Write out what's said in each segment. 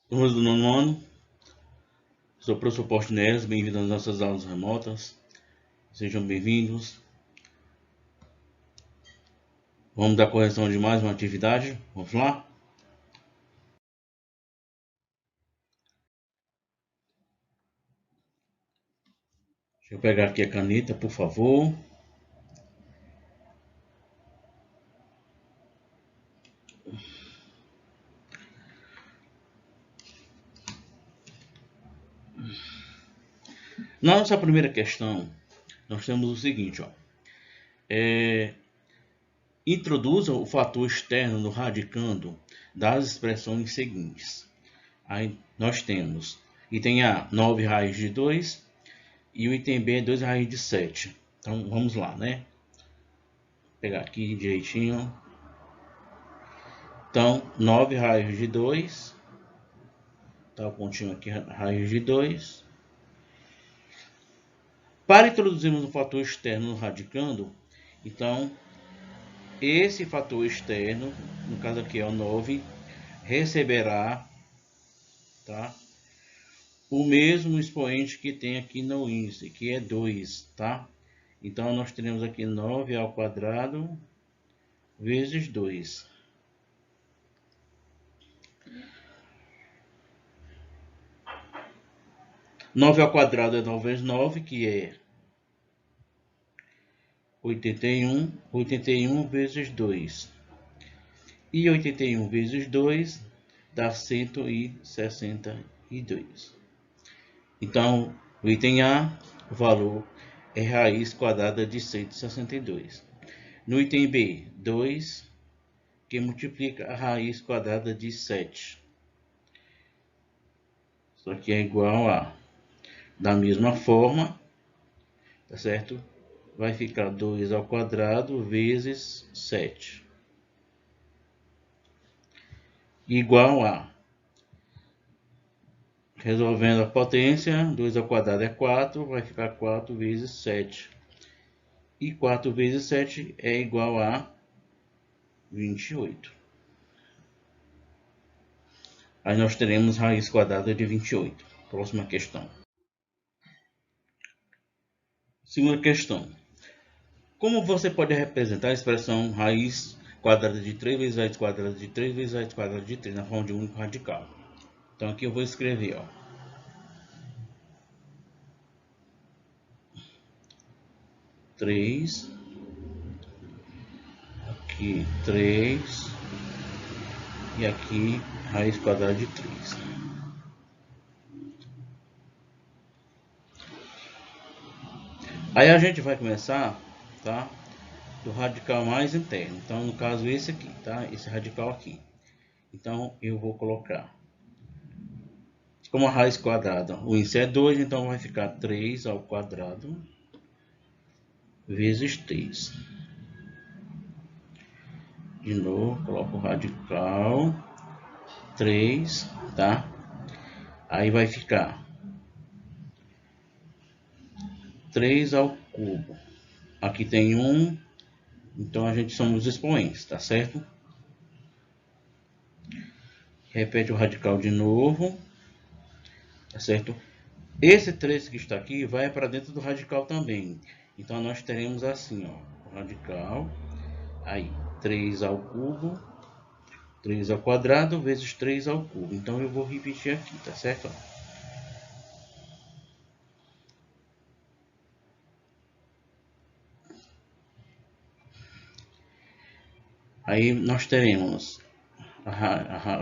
Turmas do nono ano, sou o professor Posto Neres, bem-vindo às nossas aulas remotas, sejam bem-vindos. Vamos dar correção de mais uma atividade, vamos lá? Deixa eu pegar aqui a caneta, por favor. Na nossa primeira questão, nós temos o seguinte, ó. Introduza o fator externo no radicando das expressões seguintes. Aí nós temos item A, 9 raiz de 2 e o item B, 2 raiz de 7. Então vamos lá, né? Vou pegar aqui direitinho. Então, 9 raiz de 2, tá o pontinho aqui, raiz de 2. Para introduzirmos um fator externo no radicando, então, esse fator externo, no caso aqui é o 9, receberá, tá, o mesmo expoente que tem aqui no índice, que é 2, tá? Então, nós teremos aqui 9 ao quadrado vezes 2. 9 ao quadrado é 9 vezes 9, que é 81. 81 vezes 2. E 81 vezes 2 dá 162. Então, o item A, o valor é raiz quadrada de 162. No item B, 2, que multiplica a raiz quadrada de 7. Isso aqui é igual a, da mesma forma, tá certo? Vai ficar 2 ao quadrado vezes 7. Igual a, resolvendo a potência, 2 ao quadrado é 4, vai ficar 4 vezes 7. E 4 vezes 7 é igual a 28. Aí nós teremos raiz quadrada de 28. Próxima questão. Segunda questão. Como você pode representar a expressão raiz quadrada de 3 vezes raiz quadrada de 3 vezes raiz quadrada de 3 na forma de um único radical? Então aqui eu vou escrever, ó. 3, aqui 3 e aqui raiz quadrada de 3. Aí a gente vai começar, tá, do radical mais interno. Então, no caso, esse aqui, tá? Esse radical aqui. Então, eu vou colocar como a raiz quadrada. O índice é 2, então vai ficar 3 ao quadrado vezes 3. De novo, coloco o radical 3, tá? Aí vai ficar 3 ao cubo. Aqui tem 1, então a gente soma os expoentes, tá certo? Repete o radical de novo, tá certo? Esse 3 que está aqui vai para dentro do radical também. Então nós teremos assim, ó, o radical, aí 3 ao cubo, 3 ao quadrado vezes 3 ao cubo. Então eu vou repetir aqui, tá certo? Aí nós teremos a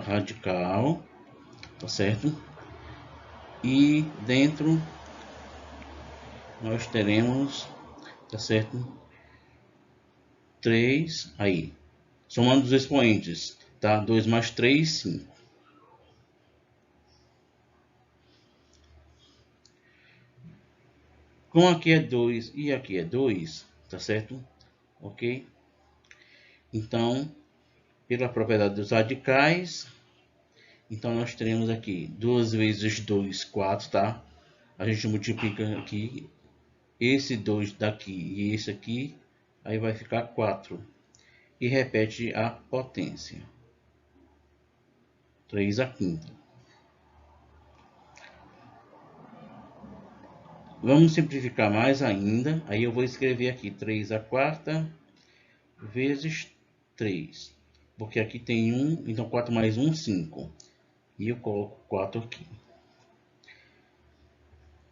radical, tá certo? E dentro nós teremos, tá certo? 3, aí, somando os expoentes, tá? 2 mais 3, 5. Como aqui é 2 e aqui é 2, tá certo? Ok? Então, pela propriedade dos radicais, então nós teremos aqui 2 vezes 2, 4, tá? A gente multiplica aqui esse 2 daqui e esse aqui, aí vai ficar 4. E repete a potência. 3 à quinta. Vamos simplificar mais ainda. Aí eu vou escrever aqui 3/4 vezes 3. Porque aqui tem 1, então 4 mais 1, 5. E eu coloco 4 aqui.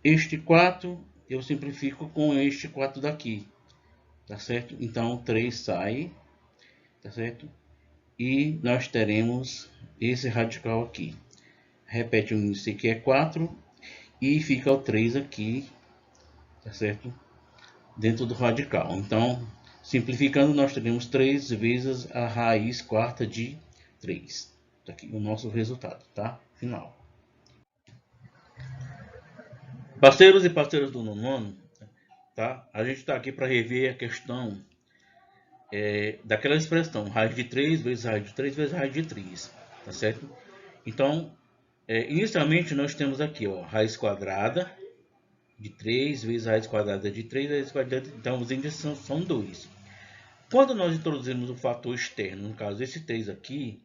Este 4 eu simplifico com este 4 daqui. Tá certo? Então 3 sai. Tá certo? E nós teremos esse radical aqui. Repete o índice que é 4. E fica o 3 aqui. Tá certo? Dentro do radical. Então, simplificando, nós teremos 3 vezes a raiz quarta de 3. Tá aqui o nosso resultado, tá? Final. Parceiros e parceiras do nono ano, tá? A gente está aqui para rever a questão daquela expressão, raiz de 3 vezes raiz de 3 vezes raiz de 3, tá certo? Então, inicialmente nós temos aqui, ó, raiz quadrada de 3 vezes raiz quadrada de 3 vezes quadrada, então os índices são 2. Quando nós introduzimos o fator externo, no caso esse 3 aqui,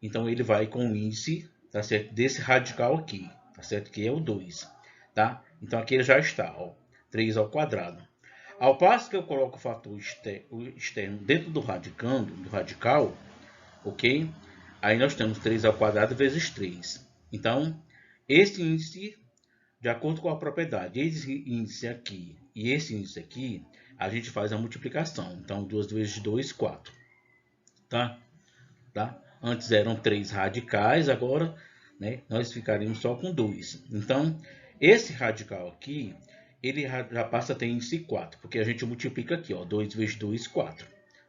então ele vai com o índice, tá certo? Desse radical aqui, tá certo? Que é o 2, tá? Então aqui ele já está, ó, 3 ao quadrado. Ao passo que eu coloco o fator externo dentro do radicando, do radical, ok? Aí nós temos 3 ao quadrado vezes 3. Então, esse índice, de acordo com a propriedade, esse índice aqui e esse índice aqui, a gente faz a multiplicação. Então, 2 vezes 2, 4. Tá? Antes eram 3 radicais, agora, né, nós ficaríamos só com 2. Então, esse radical aqui, ele já passa a ter índice 4, porque a gente multiplica aqui, ó, 2 vezes 2, 4.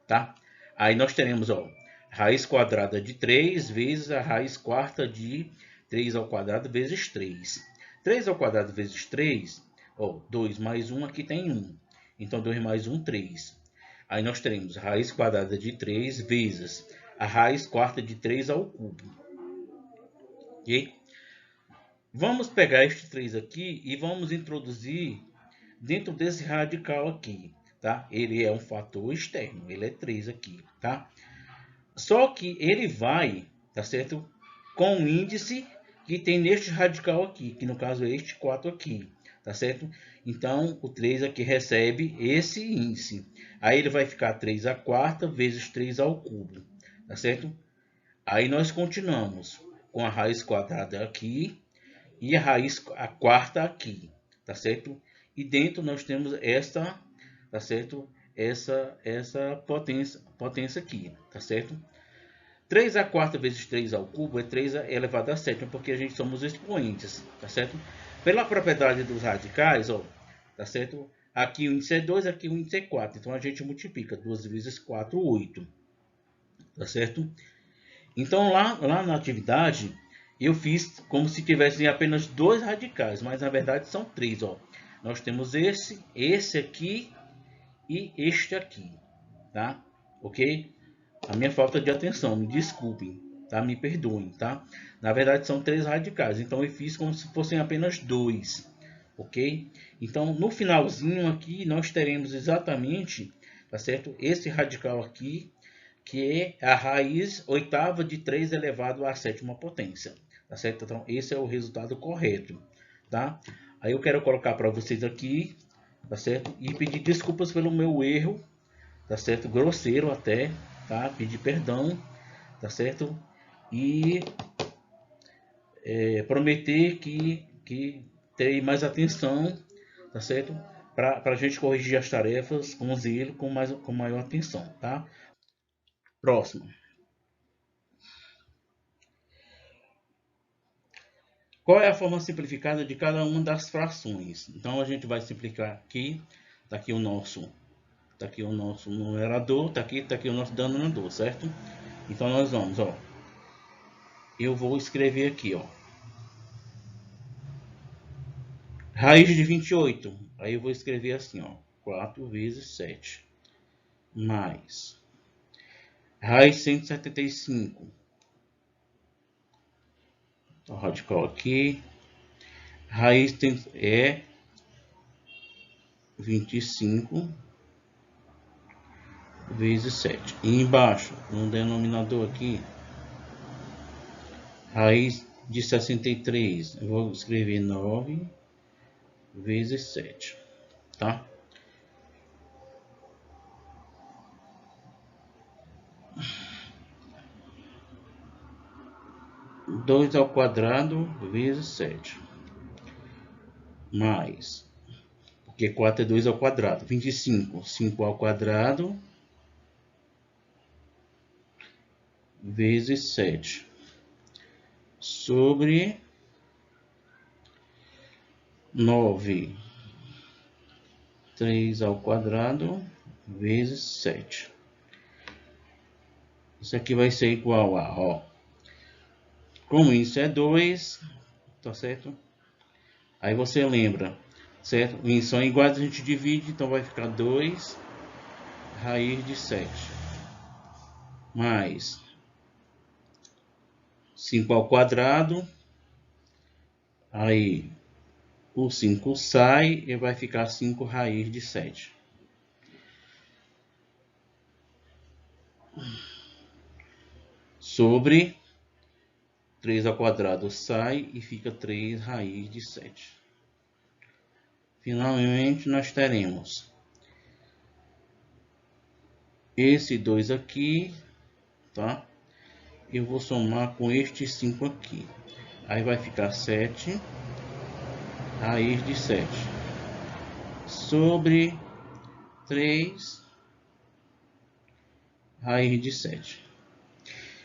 Tá? Aí nós teremos, ó, raiz quadrada de 3 vezes a raiz quarta de 3 ao quadrado vezes 3. 3 ao quadrado vezes 3, ó, 2 mais 1, aqui tem 1. Então, 2 mais 1, 3. Aí nós teremos raiz quadrada de 3 vezes a raiz quarta de 3 ao cubo. Ok? Vamos pegar este 3 aqui e vamos introduzir dentro desse radical aqui. Tá? Ele é um fator externo, ele é 3 aqui. Tá? Só que ele vai, tá certo? Com o índice que tem neste radical aqui, que no caso é este 4 aqui, tá certo? Então, o 3 aqui recebe esse índice. Aí ele vai ficar 3/4 vezes 3 ao cubo, tá certo? Aí nós continuamos com a raiz quadrada aqui e a quarta aqui, tá certo? E dentro nós temos essa, tá certo? Essa potência aqui, tá certo? 3/4 vezes 3 ao cubo é 3 elevado a 7, porque a gente somos expoentes, tá certo? Pela propriedade dos radicais, ó, tá certo? Aqui o índice é 2, aqui o índice é 4. Então a gente multiplica 2 vezes 4, 8. Tá certo? Então lá na atividade eu fiz como se tivessem apenas 2 radicais, mas na verdade são 3, ó. Nós temos esse aqui e este aqui, tá? OK? A minha falta de atenção, me desculpem, tá? Me perdoem, tá? Na verdade são 3 radicais, então eu fiz como se fossem apenas 2, ok? Então no finalzinho aqui nós teremos exatamente, tá certo? Esse radical aqui, que é a raiz oitava de 3 elevado à sétima potência, tá certo? Então esse é o resultado correto, tá? Aí eu quero colocar para vocês aqui, tá certo? E pedir desculpas pelo meu erro, tá certo? Grosseiro até, tá? Pedir perdão, tá certo? E prometer que terei mais atenção, tá certo? Para a gente corrigir as tarefas com zelo, com maior atenção, tá? Próximo. Qual é a forma simplificada de cada uma das frações? Então a gente vai simplificar aqui, tá aqui o nosso numerador, tá aqui o nosso denominador, certo? Então nós vamos, ó, eu vou escrever aqui, ó, raiz de 28, aí eu vou escrever assim, ó, 4 vezes 7, mais raiz 175, então, radical aqui, raiz é 25 vezes 7, e embaixo, no denominador aqui, raiz de 63, eu vou escrever 9 vezes 7, tá? Dois ao quadrado vezes 7, mais, porque 4 é 2 ao quadrado, 25, 5 ao quadrado vezes 7, sobre 9, 3 ao quadrado vezes 7. Isso aqui vai ser igual a, ó, como isso é 2, tá certo? Aí você lembra, certo? Isso são iguais, a gente divide, então vai ficar 2 raiz de 7, mais 5 ao quadrado, aí o 5 sai e vai ficar 5 raiz de 7. Sobre 3 ao quadrado sai e fica 3 raiz de 7. Finalmente, nós teremos esse 2 aqui, tá? Eu vou somar com este 5 aqui. Aí vai ficar 7 raiz de 7 sobre 3 raiz de 7.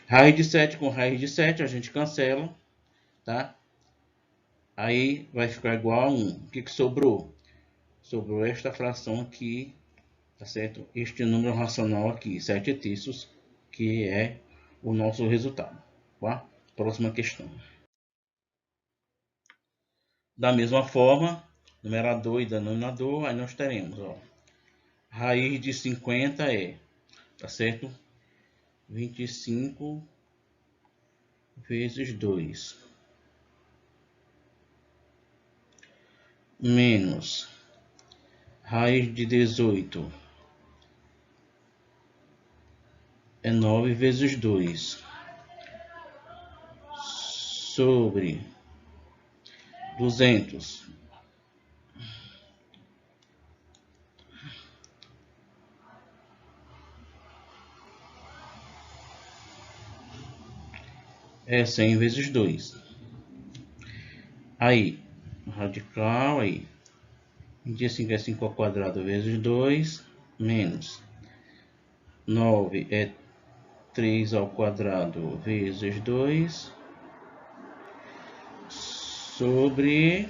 Raiz de 7 com raiz de 7 a gente cancela, tá? Aí vai ficar igual a 1. O que sobrou? Sobrou esta fração aqui, tá certo? Este número racional aqui, 7 terços, que é o nosso resultado, tá? Próxima questão. Da mesma forma, numerador e denominador, aí nós teremos, ó, raiz de 50 é, tá certo? 25 vezes 2, menos raiz de 18 é 9 vezes 2, sobre 200 é 100 vezes 2. Aí, radical, aí, 25 é 5 ao quadrado vezes 2, menos 9 é 3 ao quadrado vezes 2, sobre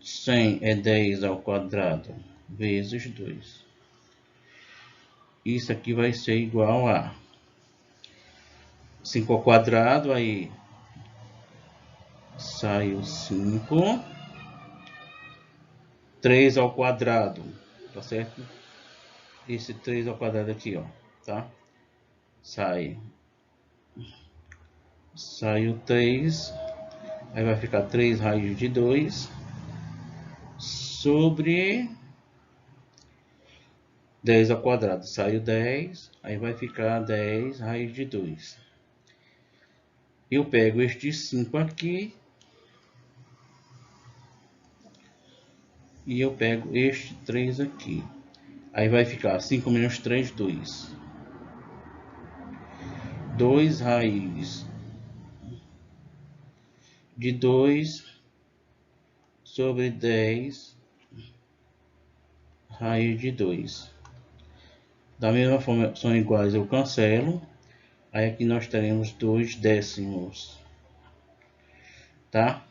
100 é 10 ao quadrado vezes 2. Isso aqui vai ser igual a 5 ao quadrado, aí sai o 5, 3 ao quadrado, tá certo? Esse 3 ao quadrado aqui, ó, tá? Sai o 3, aí vai ficar 3 raiz de 2, sobre 10 ao quadrado, sai o 10, aí vai ficar 10 raiz de 2. Eu pego este 5 aqui, e eu pego este 3 aqui. Aí vai ficar 5 menos 3, 2. 2 raiz de 2 sobre 10 raiz de 2. Da mesma forma, são iguais, eu cancelo. Aí aqui nós teremos 2 décimos, tá?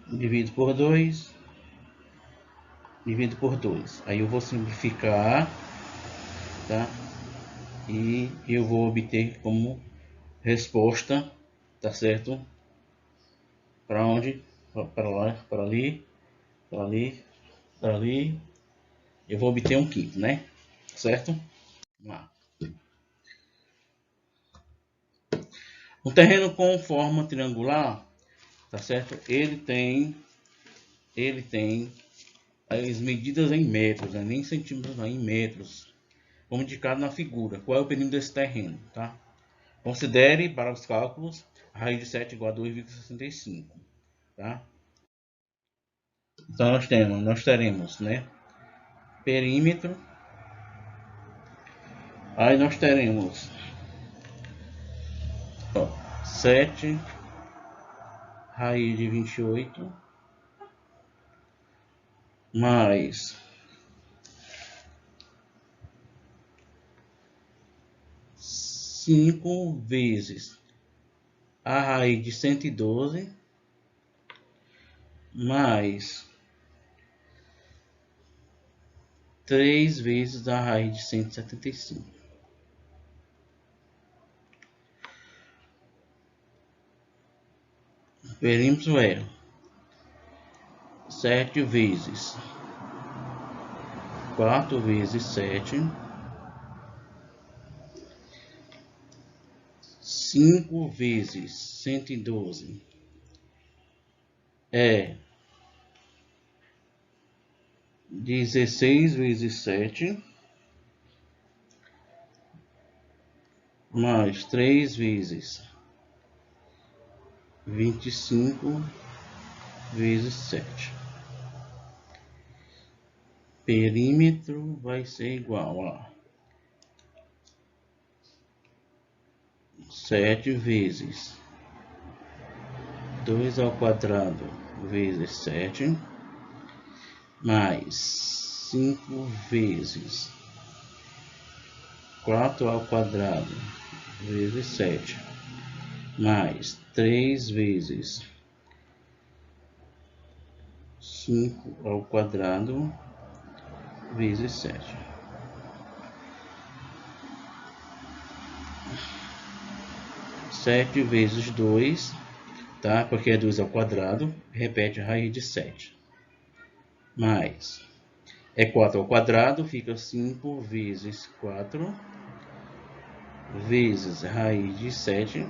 Divido por 2, divido por 2. Aí eu vou simplificar, tá? E eu vou obter como resposta, tá certo? Para onde? Para lá, para ali, para ali, para ali. Eu vou obter um quinto, né? Certo? Vamos lá. Um terreno com forma triangular, tá certo? Ele tem as medidas em metros, né? Nem em centímetros, não, em metros, como indicado na figura. Qual é o perímetro desse terreno, tá? Considere para os cálculos a raiz de 7 igual a 2,65, tá? Então nós teremos, né, perímetro. Aí nós teremos, ó, 7 raiz de 28 mais 5 vezes a raiz de 112 mais 3 vezes a raiz de 175. O perímetro é 7 vezes 4 vezes 7, 5 vezes 112 é 16 vezes 7 mais 3 vezes 25 vezes 7. Perímetro vai ser igual a 7 vezes 2 ao quadrado vezes 7 mais 5 vezes 4 ao quadrado vezes 7 mais 3 vezes 5 ao quadrado vezes 7. 7 vezes 2, tá? Porque é 2 ao quadrado, repete a raiz de 7. Mais, é 4 ao quadrado, fica 5 vezes 4, vezes raiz de 7,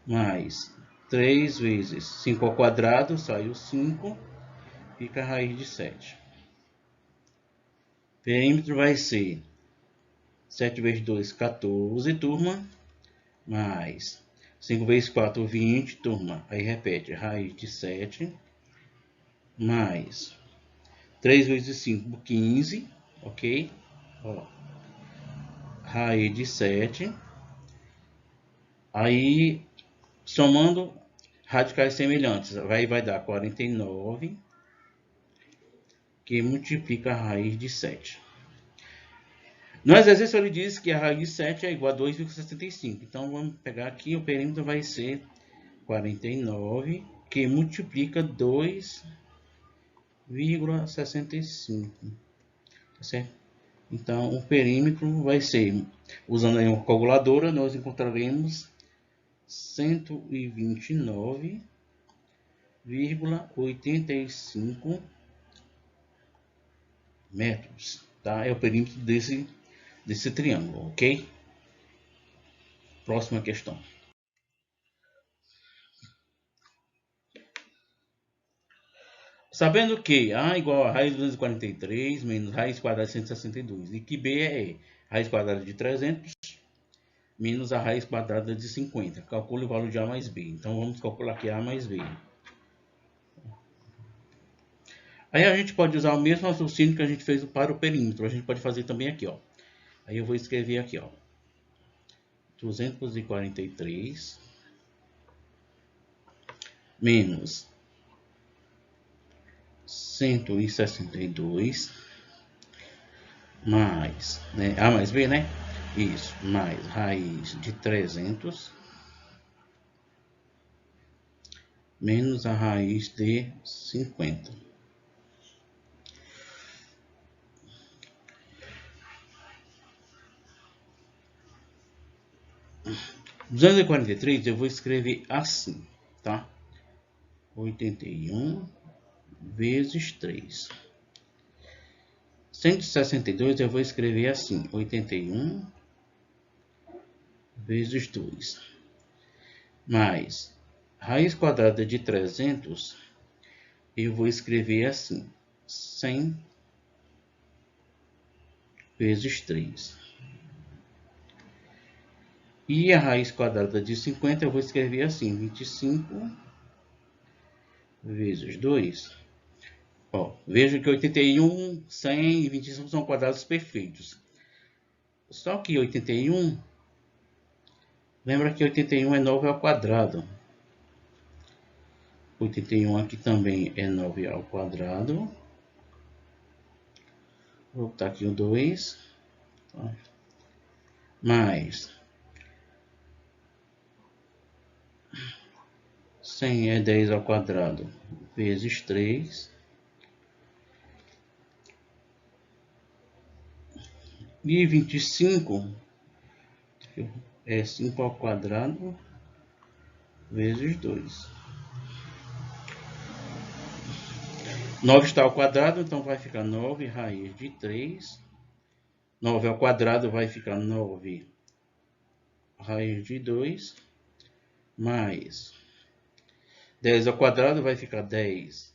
mais 3 vezes 5 ao quadrado, saiu 5, fica a raiz de 7. Perímetro vai ser 7 vezes 2, 14, turma, mais 5 vezes 4, 20, turma. Aí repete, raiz de 7, mais 3 vezes 5, 15, ok? Ó, raiz de 7. Aí, somando radicais semelhantes, vai dar 49, que multiplica a raiz de 7. No exercício ele diz que a raiz de 7 é igual a 2,65. Então, vamos pegar aqui, o perímetro vai ser 49, que multiplica 2,65. Tá certo? Então, o perímetro vai ser, usando aí uma calculadora, nós encontraremos 129,85 metros, tá? É o perímetro desse triângulo, ok? Próxima questão. Sabendo que A igual a raiz de 243 menos raiz quadrada de 162 e que B é raiz quadrada de 300 menos a raiz quadrada de 50. Calcule o valor de A mais B. Então, vamos calcular aqui A mais B. Aí a gente pode usar o mesmo raciocínio que a gente fez para o perímetro. A gente pode fazer também aqui, ó. Aí eu vou escrever aqui, ó. 243 menos 162 mais, né? A mais B, né? Isso, mais raiz de 300 menos a raiz de 50. Usando o 43, eu vou escrever assim, tá? 81 vezes 3. 162 eu vou escrever assim, 81 vezes 2. Mais raiz quadrada de 300, eu vou escrever assim, 100 vezes 3. E a raiz quadrada de 50 eu vou escrever assim, 25 vezes 2. Ó, veja que 81, 100 e 25 são quadrados perfeitos. Só que 81, lembra que 81 é 9 ao quadrado. 81 aqui também é 9 ao quadrado. Vou botar aqui o 2. Tá? Mais 100 é 10 ao quadrado vezes 3. E 25 é 5 ao quadrado vezes 2. 9 está ao quadrado, então vai ficar 9 raiz de 3. 9 ao quadrado vai ficar 9 raiz de 2. Mais 10 ao quadrado vai ficar 10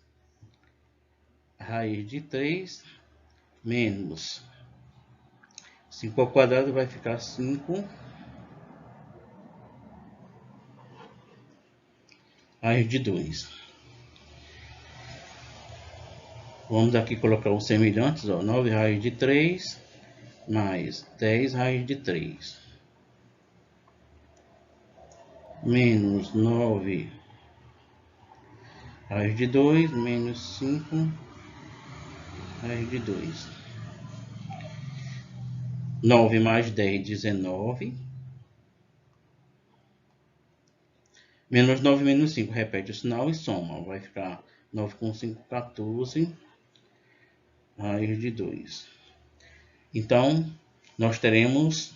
raiz de 3. Menos 5 ao quadrado vai ficar 5 raiz de 2. Vamos aqui colocar os semelhantes, ó, 9 raiz de 3 mais 10 raiz de 3. Menos 9 raiz de 2 menos 5 raiz de 2. 9 mais 10, 19. Menos 9 menos 5, repete o sinal e soma. Vai ficar 9 com 5, 14 raiz de 2. Então, nós teremos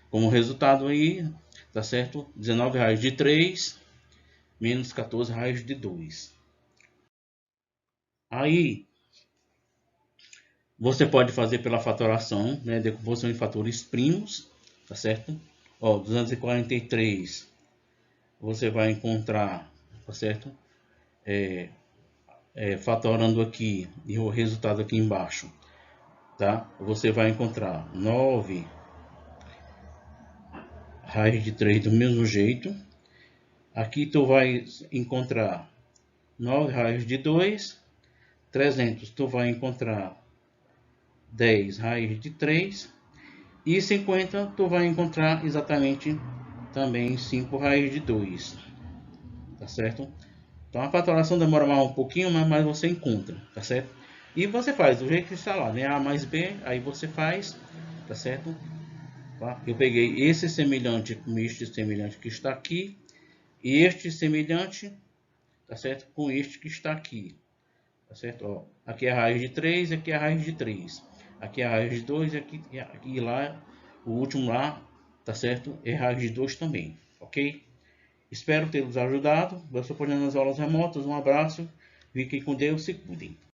como resultado aí, tá certo? 19 raiz de 3 menos 14 raiz de 2. Aí, você pode fazer pela fatoração, né? Decomposição em fatores primos, tá certo? Ó, 243 você vai encontrar, tá certo? Fatorando aqui e o resultado aqui embaixo, tá? Você vai encontrar 9 raiz de 3 do mesmo jeito. Aqui tu vai encontrar 9 raiz de 2. 300 tu vai encontrar 10 raiz de 3. E 50 tu vai encontrar exatamente também 5 raiz de 2. Tá certo? Então a fatoração demora mais um pouquinho, mas você encontra, tá certo? E você faz do jeito que está lá, né? A mais B, aí você faz, tá certo? Tá? Eu peguei esse semelhante com este semelhante que está aqui, e este semelhante, tá certo? Com este que está aqui, tá certo? Ó, aqui é a raiz de 3, aqui é a raiz de 3. Aqui é a raiz de 2, aqui e lá, o último lá, tá certo? É a raiz de 2 também, ok? Espero ter vos ajudado. Eu estou nas aulas remotas. Um abraço. Fiquem com Deus. Se cuidem.